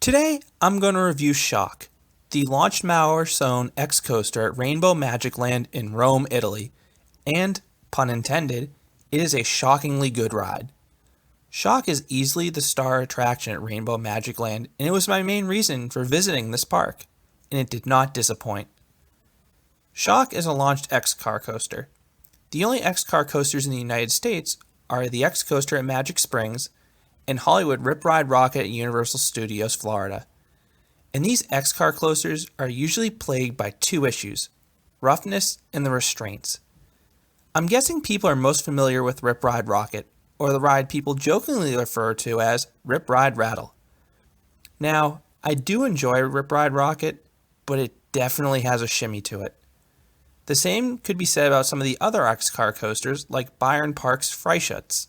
Today, I'm going to review Shock, the launched Maurer-Sohne X coaster at Rainbow MagicLand in Rome, Italy, and, pun intended, it is a shockingly good ride. Shock is easily the star attraction at Rainbow MagicLand, and it was my main reason for visiting this park, and it did not disappoint. Shock is a launched X-Car coaster. The only X-Car coasters in the United States are the X coaster at Magic Springs and Hollywood Rip Ride Rockit at Universal Studios, Florida. And these X-Car coasters are usually plagued by two issues, roughness and the restraints. I'm guessing people are most familiar with Rip Ride Rockit, or the ride people jokingly refer to as Rip Ride Rattle. Now, I do enjoy Rip Ride Rockit, but it definitely has a shimmy to it. The same could be said about some of the other X-Car coasters like Byron Park's Freischutz.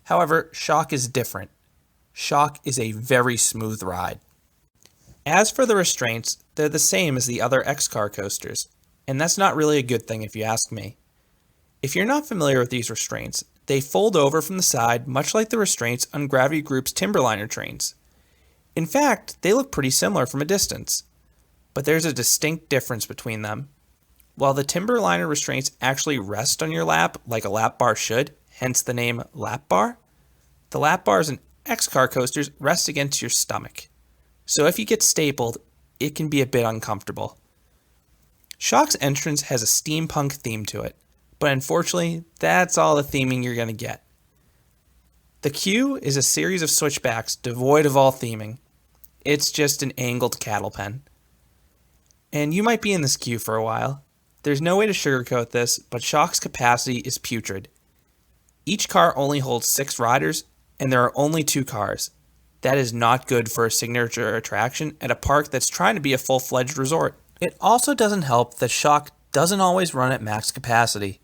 However, Shock is different. Shock is a very smooth ride. As for the restraints, they're the same as the other X-Car coasters, and that's not really a good thing if you ask me. If you're not familiar with these restraints, they fold over from the side much like the restraints on Gravity Group's Timberliner trains. In fact, they look pretty similar from a distance, but there's a distinct difference between them. While the Timberliner restraints actually rest on your lap like a lap bar should, hence the name lap bar, the lap bars in X-Car coasters rest against your stomach. So if you get stapled, it can be a bit uncomfortable. Shock's entrance has a steampunk theme to it, but unfortunately, that's all the theming you're going to get. The queue is a series of switchbacks devoid of all theming. It's just an angled cattle pen. And you might be in this queue for a while. There's no way to sugarcoat this, but Shock's capacity is putrid. Each car only holds 6 riders, and there are only 2 cars. That is not good for a signature attraction at a park that's trying to be a full-fledged resort. It also doesn't help that Shock doesn't always run at max capacity.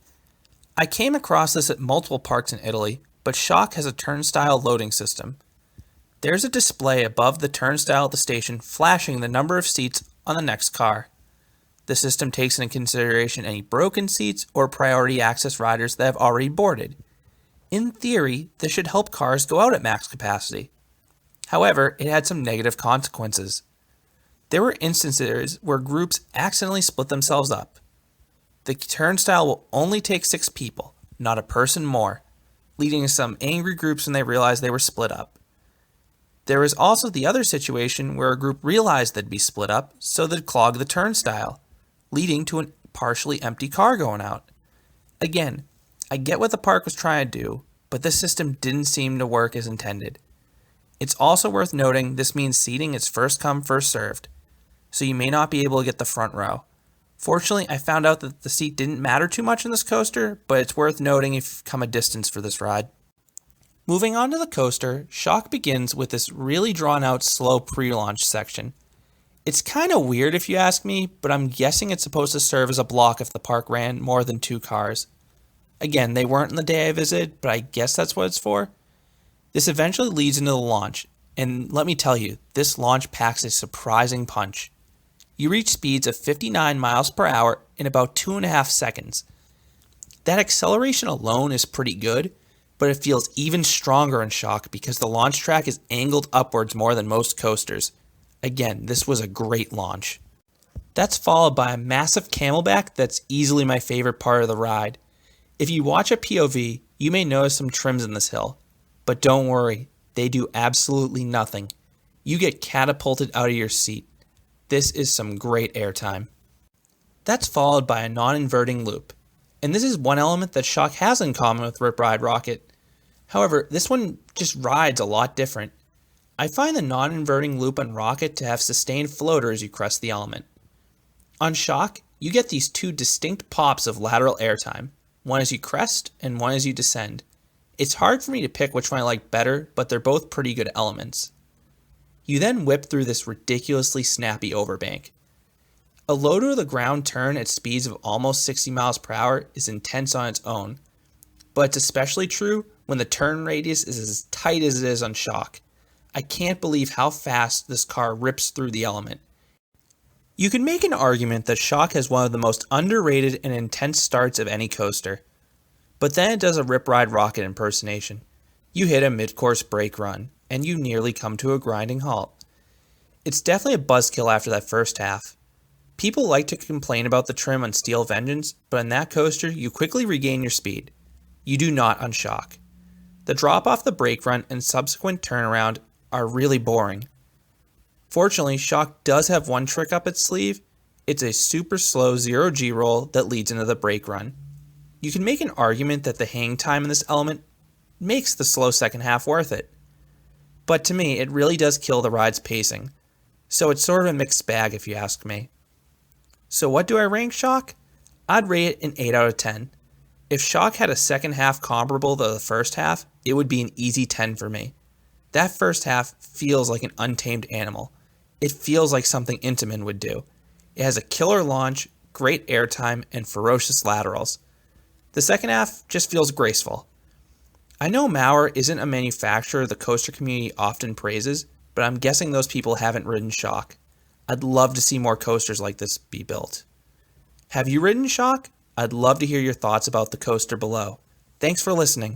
I came across this at multiple parks in Italy, but Shock has a turnstile loading system. There's a display above the turnstile at the station flashing the number of seats on the next car. The system takes into consideration any broken seats or priority access riders that have already boarded. In theory, this should help cars go out at max capacity. However, it had some negative consequences. There were instances where groups accidentally split themselves up. The turnstile will only take 6 people, not a person more, leading to some angry groups when they realized they were split up. There was also the other situation where a group realized they'd be split up, so they'd clog the turnstile, leading to a partially empty car going out. Again, I get what the park was trying to do, but this system didn't seem to work as intended. It's also worth noting this means seating is first come, first served, so you may not be able to get the front row. Fortunately, I found out that the seat didn't matter too much in this coaster, but it's worth noting if you've come a distance for this ride. Moving on to the coaster, Shock begins with this really drawn out slow pre-launch section. It's kind of weird if you ask me, but I'm guessing it's supposed to serve as a block if the park ran more than 2 cars. Again, they weren't on the day I visited, but I guess that's what it's for. This eventually leads into the launch, and let me tell you, this launch packs a surprising punch. You reach speeds of 59 miles per hour in about 2.5 seconds. That acceleration alone is pretty good, but it feels even stronger in Shock because the launch track is angled upwards more than most coasters. Again, this was a great launch. That's followed by a massive Camelback that's easily my favorite part of the ride. If you watch a POV, you may notice some trims in this hill. But don't worry, they do absolutely nothing. You get catapulted out of your seat. This is some great airtime. That's followed by a non-inverting loop. And this is one element that Shock has in common with Rip Ride Rockit. However, this one just rides a lot different. I find the non-inverting loop on Rockit to have sustained floater as you crest the element. On Shock, you get these 2 distinct pops of lateral airtime, one as you crest and one as you descend. It's hard for me to pick which one I like better, but they're both pretty good elements. You then whip through this ridiculously snappy overbank. A low to the ground turn at speeds of almost 60 miles per hour is intense on its own, but it's especially true when the turn radius is as tight as it is on Shock. I can't believe how fast this car rips through the element. You can make an argument that Shock has one of the most underrated and intense starts of any coaster. But then it does a Rip Ride Rockit impersonation. You hit a mid-course brake run, and you nearly come to a grinding halt. It's definitely a buzzkill after that first half. People like to complain about the trim on Steel Vengeance, but on that coaster, you quickly regain your speed. You do not on Shock. The drop off the brake run and subsequent turnaround are really boring. Fortunately, Shock does have one trick up its sleeve. It's a super slow 0G roll that leads into the brake run. You can make an argument that the hang time in this element makes the slow second half worth it. But to me, it really does kill the ride's pacing. So it's sort of a mixed bag if you ask me. So what do I rank Shock? I'd rate it an 8 out of 10. If Shock had a second half comparable to the first half, it would be an easy 10 for me. That first half feels like an untamed animal. It feels like something Intamin would do. It has a killer launch, great airtime, and ferocious laterals. The second half just feels graceful. I know Maurer isn't a manufacturer the coaster community often praises, but I'm guessing those people haven't ridden Shock. I'd love to see more coasters like this be built. Have you ridden Shock? I'd love to hear your thoughts about the coaster below. Thanks for listening.